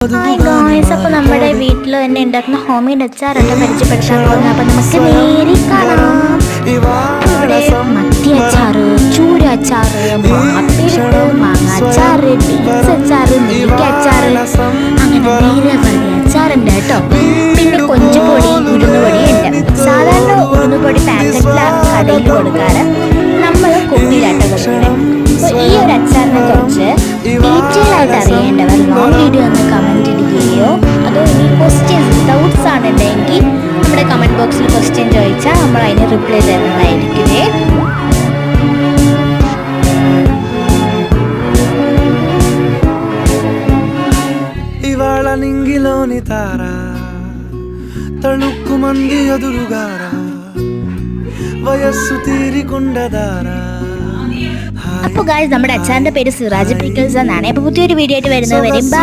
Hi guys, അപ്പോൾ നമ്മുടെ വീട്ടിൽ തന്നെ ഉണ്ടാക്കുന്ന ഹോം മെയ്ഡ് അച്ചാറുണ്ട് പരിചയപ്പെടുത്താൻ പോകുന്നത്. അപ്പോൾ നമുക്ക് നേരെ കാണാം. ഇവിടെ മത്തി അച്ചാറ്, ചൂര അച്ചാറ്, മാപ്പിള്, മാങ്ങ അച്ചാറ്, ബീൻസ് അച്ചാറ്, നെല്ലിക്ക അച്ചാറ്, അങ്ങനെ നിരവധി അച്ചാറുണ്ട് കേട്ടോ. പിന്നെ കൊഞ്ചുപൊടി, ഉഴുന്നുപൊടി ഉണ്ട്. സാധാരണ ഉഴുന്നുപൊടി പാക്കറ്റിലാണ് കടയിൽ കൊടുക്കാറ്, നമ്മൾ കുപ്പിയിലാട്ട കൊടുക്കുന്നത്. അപ്പോൾ ഈ ഒരു അച്ചാറിനെ കുറിച്ച് ഡീറ്റെയിൽ ആയിട്ട് അറിയേണ്ടവർ ലോങ് വീഡിയോ ഒന്ന് കമൻറ്റ് ഇടുകയോ അതോ ഇനി ക്വസ്റ്റ്യൻസ് ഡൗട്ട്സ് ആണെന്നുണ്ടെങ്കിൽ നമ്മുടെ കമൻറ്റ് ബോക്സിൽ ക്വസ്റ്റ്യൻ ചോദിച്ചാൽ നമ്മൾ അതിന് റിപ്ലൈ തരുന്നതായിരിക്കുമേ. ఇవాళ నింగిలోని తార తళుక్కు మంది ఎదురుగారా వయస్సు తీరికుండదారా. അപ്പോൾ ഗായ്സ്, നമ്മുടെ അച്ചാറിന്റെ പേര് സിറാജ് പിക്കിൾസ് എന്നാണ്. അപ്പോൾ പുതിയൊരു വീഡിയോ ആയിട്ട് വരുന്നത് വരും. ബൈ.